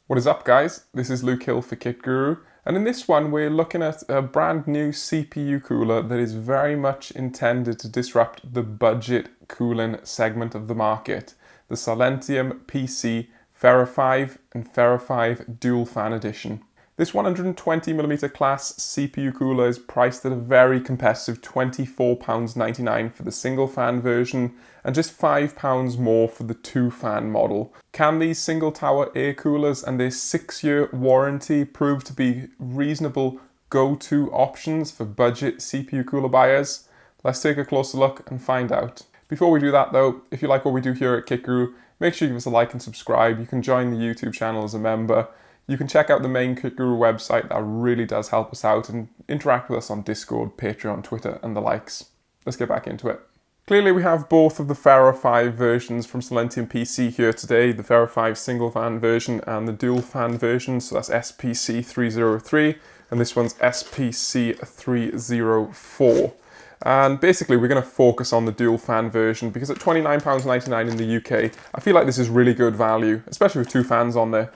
What is up, guys? This is Luke Hill for Kit Guru, and in this one we're looking at a brand new CPU cooler that is very much intended to disrupt the budget cooling segment of the market, the SilentiumPC Fera 5 and Fera 5 Dual Fan Edition. This 120mm class CPU cooler is priced at a very competitive £24.99 for the single fan version and just £5 more for the two fan model. Can these single tower air coolers and their 6-year warranty prove to be reasonable go-to options for budget CPU cooler buyers? Let's take a closer look and find out. Before we do that though, if you like what we do here at Kit Guru, make sure you give us a like and subscribe. You can join the YouTube channel as a member. You can check out the main Kit Guru website, that really does help us out, and interact with us on Discord, Patreon, Twitter and the likes. Let's get back into it. Clearly we have both of the Fera 5 versions from SilentiumPC here today, the Fera 5 single fan version and the dual fan version, so that's SPC 303 and this one's SPC 304. And basically we're going to focus on the dual fan version because at £29.99 in the UK, I feel like this is really good value, especially with two fans on there.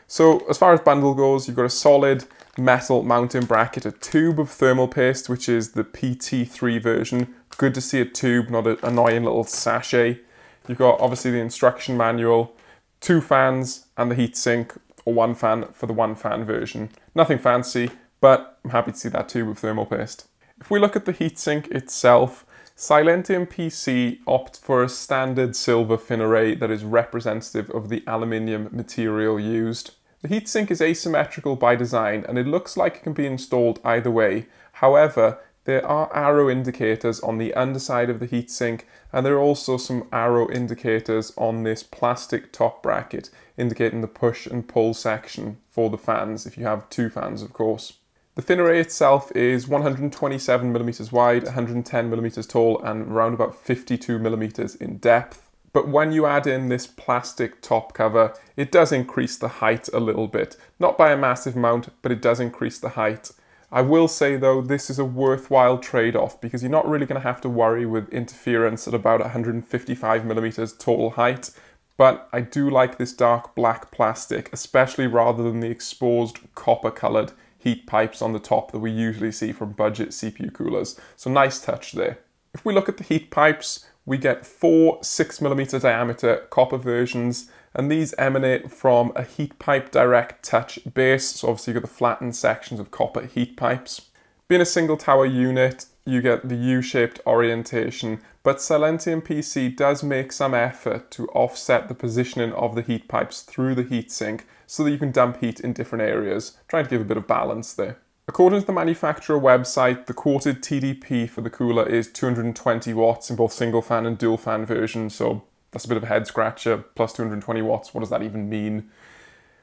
So as far as bundle goes, you've got a solid metal mounting bracket, a tube of thermal paste, which is the PT3 version. Good to see a tube, not an annoying little sachet. You've got obviously the instruction manual, two fans and the heatsink, or one fan for the one fan version. Nothing fancy, but I'm happy to see that tube of thermal paste. If we look at the heatsink itself, SilentiumPC opt for a standard silver fin array that is representative of the aluminium material used. The heatsink is asymmetrical by design and it looks like it can be installed either way. However, there are arrow indicators on the underside of the heatsink and there are also some arrow indicators on this plastic top bracket indicating the push and pull section for the fans, if you have two fans of course. The fin array itself is 127mm wide, 110mm tall and around about 52mm in depth. But when you add in this plastic top cover, it does increase the height a little bit. Not by a massive amount, but it does increase the height. I will say though, this is a worthwhile trade-off because you're not really going to have to worry with interference at about 155mm total height. But I do like this dark black plastic, especially rather than the exposed copper-coloured heat pipes on the top that we usually see from budget CPU coolers. So nice touch there. If we look at the heat pipes, we get four 6mm diameter copper versions, and these emanate from a heat pipe direct touch base. So obviously you've got the flattened sections of copper heat pipes. Being a single tower unit, you get the U-shaped orientation, but SilentiumPC does make some effort to offset the positioning of the heat pipes through the heatsink so that you can dump heat in different areas, trying to give a bit of balance there. According to the manufacturer website, the quoted TDP for the cooler is 220 watts in both single fan and dual fan versions, so that's a bit of a head scratcher, plus 220 watts, what does that even mean?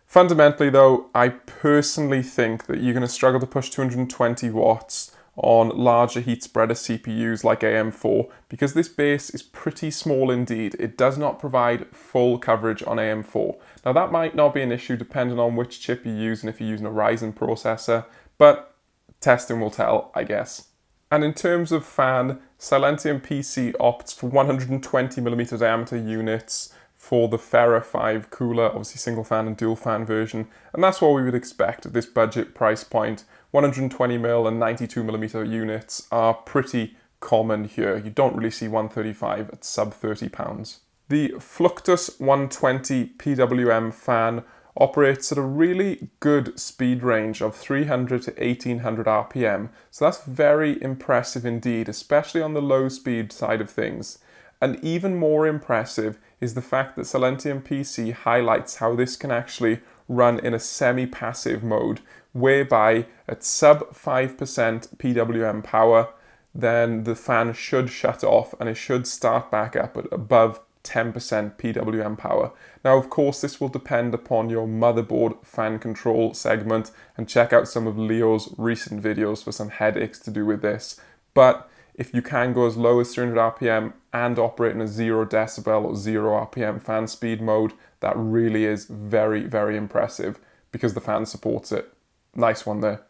Fundamentally though, I personally think that you're going to struggle to push 220 watts on larger heat spreader CPUs like AM4 because this base is pretty small indeed. It does not provide full coverage on AM4. Now that might not be an issue depending on which chip you use and if you're using a Ryzen processor, but testing will tell, I guess. And in terms of fan, SilentiumPC opts for 120mm diameter units for the Fera 5 cooler, obviously single fan and dual fan version, and that's what we would expect at this budget price point. 120mm and 92mm units are pretty common here. You don't really see 135 at sub £30. The Fluctus 120 PWM fan operates at a really good speed range of 300 to 1800 RPM, so that's very impressive indeed, especially on the low speed side of things. And even more impressive is the fact that SilentiumPC highlights how this can actually run in a semi-passive mode, whereby at sub 5% PWM power, then the fan should shut off and it should start back up at above 10% PWM power. Now of course this will depend upon your motherboard fan control segment, and check out some of Leo's recent videos for some headaches to do with this. But if you can go as low as 300 RPM and operate in a 0 decibel or 0 RPM fan speed mode, that really is very, very impressive because the fan supports it. Nice one there.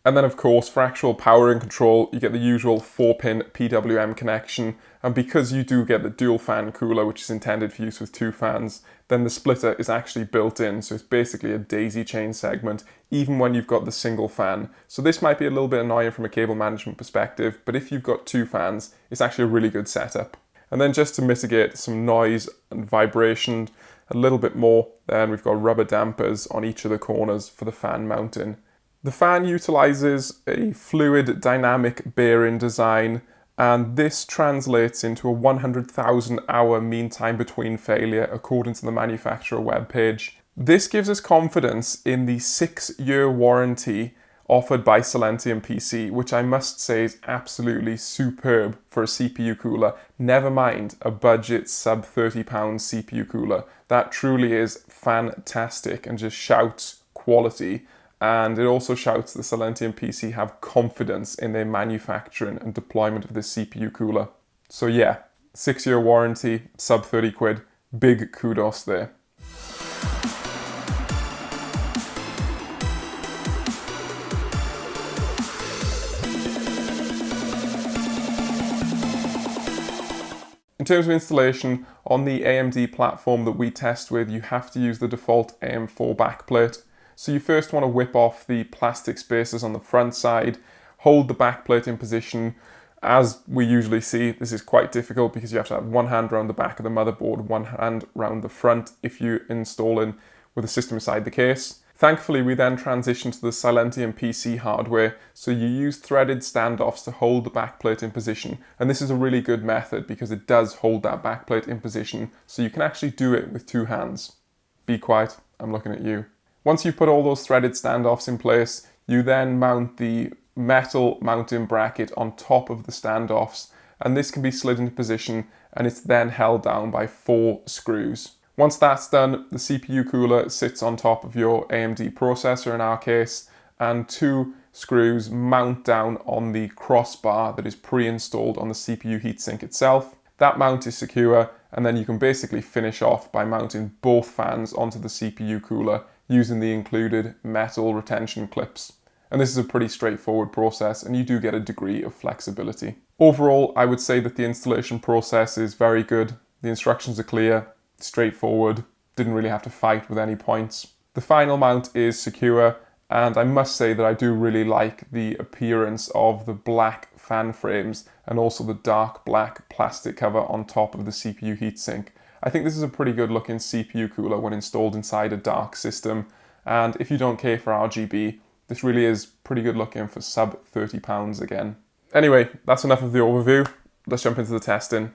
And then of course, for actual power and control, you get the usual 4-pin PWM connection. And because you do get the dual fan cooler, which is intended for use with 2 fans, then the splitter is actually built in. So it's basically a daisy chain segment, even when you've got the single fan. So this might be a little bit annoying from a cable management perspective, but if you've got 2 fans, it's actually a really good setup. And then just to mitigate some noise and vibration a little bit more, then we've got rubber dampers on each of the corners for the fan mounting. The fan utilizes a fluid dynamic bearing design, and this translates into a 100,000 hour mean time between failure according to the manufacturer webpage. This gives us confidence in the 6-year warranty offered by SilentiumPC, which I must say is absolutely superb for a CPU cooler, never mind a budget sub £30 CPU cooler. That truly is fantastic and just shouts quality. And it also shouts that SilentiumPC have confidence in their manufacturing and deployment of this CPU cooler. So yeah, 6-year warranty, sub 30 quid, big kudos there. In terms of installation, on the AMD platform that we test with, you have to use the default AM4 backplate. So you first want to whip off the plastic spacers on the front side, hold the backplate in position. As we usually see, this is quite difficult because you have to have one hand around the back of the motherboard, one hand around the front if you're installing with the system inside the case. Thankfully, we then transition to the SilentiumPC hardware, so you use threaded standoffs to hold the backplate in position, and this is a really good method because it does hold that backplate in position, so you can actually do it with 2 hands. Be quiet, I'm looking at you. Once you've put all those threaded standoffs in place, you then mount the metal mounting bracket on top of the standoffs, and this can be slid into position, and it's then held down by 4 screws. Once that's done, the CPU cooler sits on top of your AMD processor in our case, and 2 screws mount down on the crossbar that is pre-installed on the CPU heatsink itself. That mount is secure, and then you can basically finish off by mounting both fans onto the CPU cooler using the included metal retention clips. And this is a pretty straightforward process, and you do get a degree of flexibility. Overall, I would say that the installation process is very good. The instructions are clear, straightforward, didn't really have to fight with any points. The final mount is secure, and I must say that I do really like the appearance of the black fan frames and also the dark black plastic cover on top of the CPU heatsink. I think this is a pretty good looking CPU cooler when installed inside a dark system, and if you don't care for RGB, this really is pretty good looking for sub £30 again. Anyway, that's enough of the overview. Let's jump into the testing.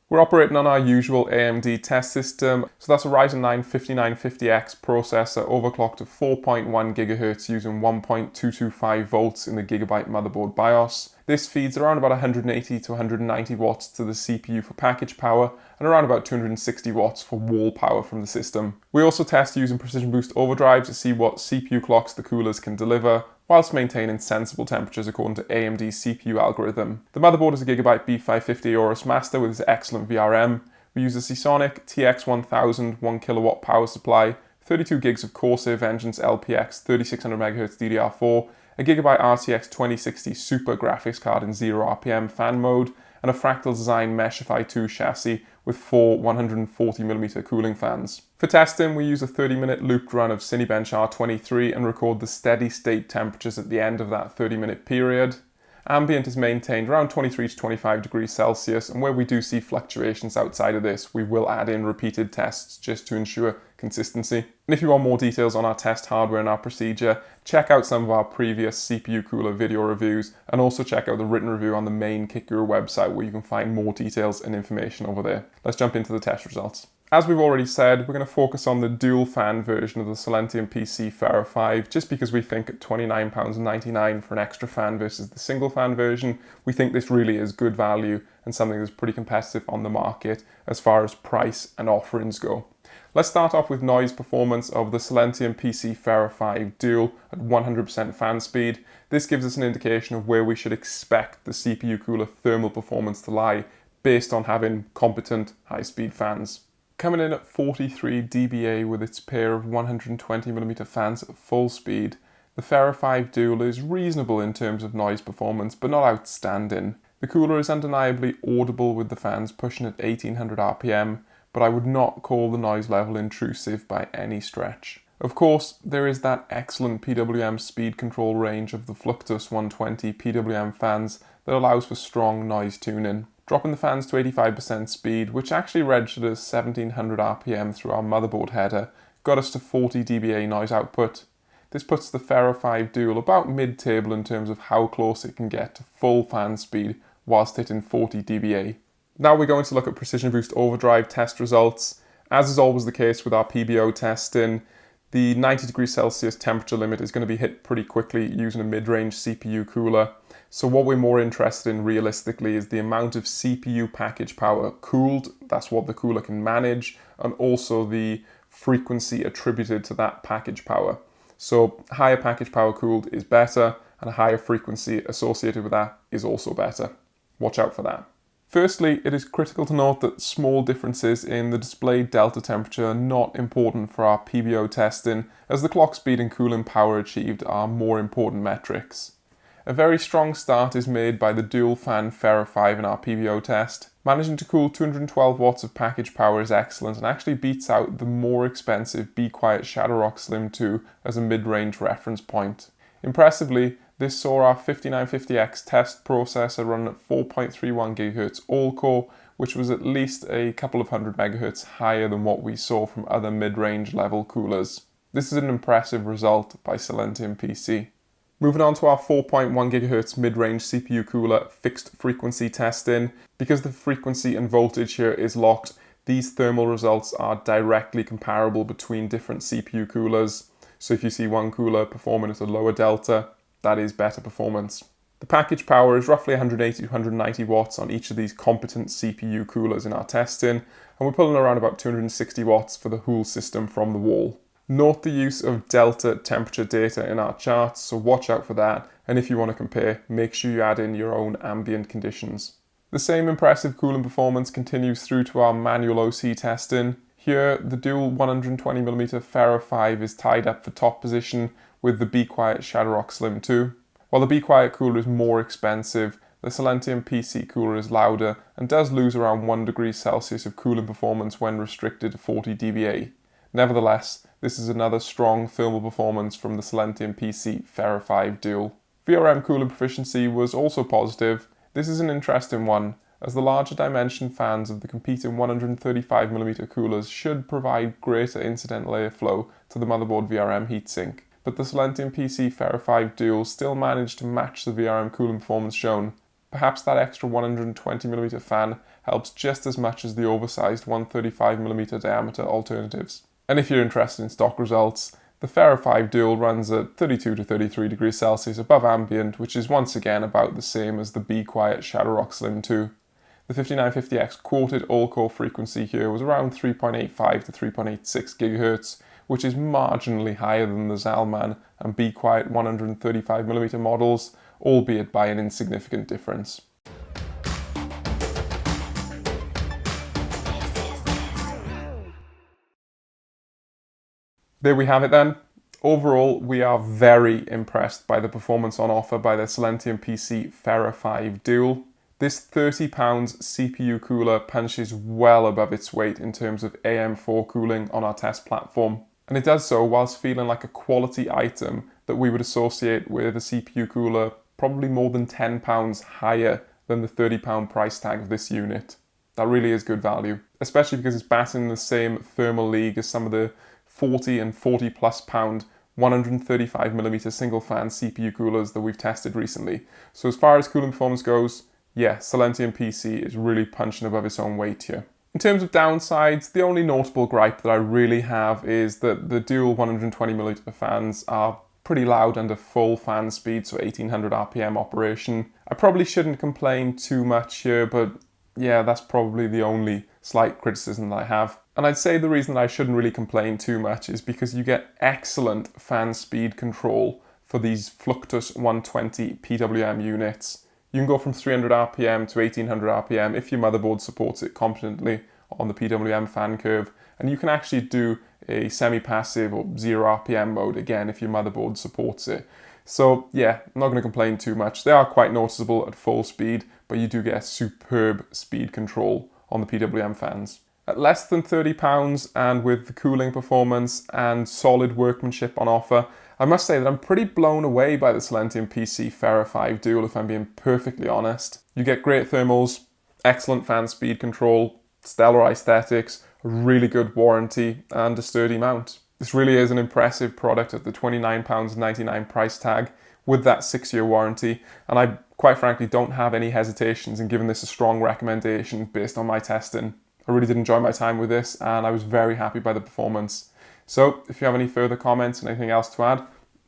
We're operating on our usual AMD test system, so that's a Ryzen 9 5950X processor overclocked to 4.1 GHz using 1.225 volts in the Gigabyte motherboard BIOS. This feeds around about 180 to 190 watts to the CPU for package power and around about 260 watts for wall power from the system. We also test using Precision Boost Overdrive to see what CPU clocks the coolers can deliver, whilst maintaining sensible temperatures according to AMD's CPU algorithm. The motherboard is a Gigabyte B550 Aorus Master with its excellent VRM. We use a Seasonic TX1000 1kW power supply, 32 gigs of Corsair Vengeance LPX 3600MHz DDR4, a Gigabyte RTX 2060 Super graphics card in 0 RPM fan mode, and a Fractal Design Meshify 2 chassis with 4 140mm cooling fans. For testing, we use a 30-minute looped run of Cinebench R23 and record the steady state temperatures at the end of that 30-minute period. Ambient is maintained around 23 to 25 degrees Celsius, and where we do see fluctuations outside of this, we will add in repeated tests just to ensure consistency. And if you want more details on our test hardware and our procedure, check out some of our previous CPU cooler video reviews, and also check out the written review on the main KitGuru website where you can find more details and information over there. Let's jump into the test results. As we've already said, we're going to focus on the dual fan version of the SilentiumPC Fera 5, just because we think at £29.99 for an extra fan versus the single fan version, we think this really is good value and something that's pretty competitive on the market as far as price and offerings go. Let's start off with noise performance of the SilentiumPC Fera 5 Dual at 100% fan speed. This gives us an indication of where we should expect the CPU cooler thermal performance to lie based on having competent high-speed fans. Coming in at 43 dBA with its pair of 120mm fans at full speed, the The Fera 5 Dual is reasonable in terms of noise performance, but not outstanding. The cooler is undeniably audible with the fans pushing at 1800 RPM, but I would not call the noise level intrusive by any stretch. Of course, there is that excellent PWM speed control range of the Fluctus 120 PWM fans that allows for strong noise tuning. Dropping the fans to 85% speed, which actually registered as 1700 RPM through our motherboard header, got us to 40 dBA noise output. This puts the Fera 5 Dual about mid-table in terms of how close it can get to full fan speed whilst hitting 40 dBA. Now we're going to look at Precision Boost Overdrive test results. As is always the case with our PBO testing, the 90 degrees Celsius temperature limit is going to be hit pretty quickly using a mid-range CPU cooler. So what we're more interested in realistically is the amount of CPU package power cooled, that's what the cooler can manage, and also the frequency attributed to that package power. So higher package power cooled is better, and a higher frequency associated with that is also better. Watch out for that. Firstly, it is critical to note that small differences in the displayed delta temperature are not important for our PBO testing, as the clock speed and cooling power achieved are more important metrics. A very strong start is made by the dual fan Fera 5 in our PBO test. Managing to cool 212 watts of package power is excellent and actually beats out the more expensive Be Quiet Shadowrock Slim 2 as a mid-range reference point. Impressively, this saw our 5950X test processor run at 4.31 GHz all-core, which was at least a couple of hundred megahertz higher than what we saw from other mid-range level coolers. This is an impressive result by SilentiumPC. Moving on to our 4.1 GHz mid-range CPU cooler fixed frequency testing. Because the frequency and voltage here is locked, these thermal results are directly comparable between different CPU coolers. So if you see one cooler performing at a lower delta, that is better performance. The package power is roughly 180 to 190 watts on each of these competent CPU coolers in our testing, and we're pulling around about 260 watts for the whole system from the wall. Note the use of delta temperature data in our charts, so watch out for that, and if you want to compare, make sure you add in your own ambient conditions. The same impressive cooling performance continues through to our manual OC testing. Here, the dual 120mm Fera 5 is tied up for top position with the Be Quiet Shadowrock Slim 2. While the Be Quiet cooler is more expensive, the SilentiumPC cooler is louder and does lose around 1 degree Celsius of cooling performance when restricted to 40 dBA. Nevertheless, this is another strong thermal performance from the SilentiumPC Fera 5 Dual. VRM cooling proficiency was also positive. This is an interesting one, as the larger dimension fans of the competing 135mm coolers should provide greater incidental airflow to the motherboard VRM heatsink. But the SilentiumPC Fera 5 Dual still managed to match the VRM cooling performance shown. Perhaps that extra 120mm fan helps just as much as the oversized 135mm diameter alternatives. And if you're interested in stock results, the Fera 5 Dual runs at 32 to 33 degrees Celsius above ambient, which is once again about the same as the Be Quiet Shadowrock Slim 2. The 5950X quoted all-core frequency here was around 3.85 to 3.86 GHz, which is marginally higher than the Zalman and Be Quiet 135mm models, albeit by an insignificant difference. There we have it then. Overall, we are very impressed by the performance on offer by the SilentiumPC Fera 5 Dual. This £30 CPU cooler punches well above its weight in terms of AM4 cooling on our test platform. And it does so whilst feeling like a quality item that we would associate with a CPU cooler probably more than £10 higher than the £30 price tag of this unit. That really is good value, especially because it's batting in the same thermal league as some of the 40 and 40 plus pound 135mm single fan CPU coolers that we've tested recently. So as far as cooling performance goes, yeah, SilentiumPC is really punching above its own weight here. In terms of downsides, the only notable gripe that I really have is that the dual 120mm fans are pretty loud under full fan speed, so 1800 RPM operation. I probably shouldn't complain too much here, but yeah, that's probably the only slight criticism that I have. And I'd say the reason that I shouldn't really complain too much is because you get excellent fan speed control for these Fluctus 120 PWM units. You can go from 300 RPM to 1800 RPM if your motherboard supports it competently on the PWM fan curve, and you can actually do a semi-passive or 0 RPM mode, again, if your motherboard supports it. So yeah, I'm not going to complain too much. They are quite noticeable at full speed, but you do get superb speed control on the PWM fans. At less than £30 and with the cooling performance and solid workmanship on offer, I must say that I'm pretty blown away by the SilentiumPC Fera 5 Dual, if I'm being perfectly honest. You get great thermals, excellent fan speed control, stellar aesthetics, a really good warranty, and a sturdy mount. This really is an impressive product at the £29.99 price tag with that 6-year warranty, and I quite frankly don't have any hesitations in giving this a strong recommendation based on my testing. I really did enjoy my time with this, and I was very happy by the performance. So if you have any further comments and anything else to add,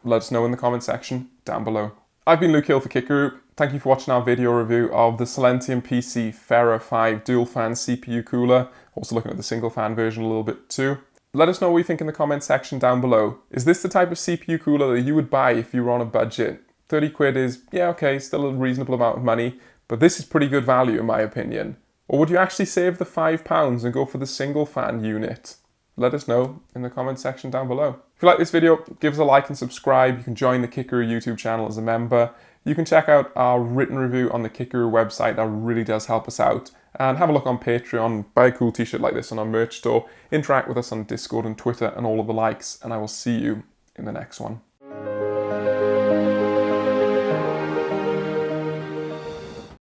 let us know in the comment section down below. I've been Luke Hill for Kit Guru. Thank you for watching our video review of the SilentiumPC Fera 5 dual fan CPU cooler. Also looking at the single fan version a little bit too. Let us know what you think in the comment section down below. Is this the type of CPU cooler that you would buy if you were on a budget? 30 quid is, yeah, okay, still a reasonable amount of money, but this is pretty good value in my opinion. Or would you actually save the £5 and go for the single fan unit? Let us know in the comment section down below. If you like this video, give us a like and subscribe. You can join the Kit Guru YouTube channel as a member. You can check out our written review on the Kit Guru website. That really does help us out. And have a look on Patreon, buy a cool t-shirt like this on our merch store, interact with us on Discord and Twitter and all of the likes, and I will see you in the next one.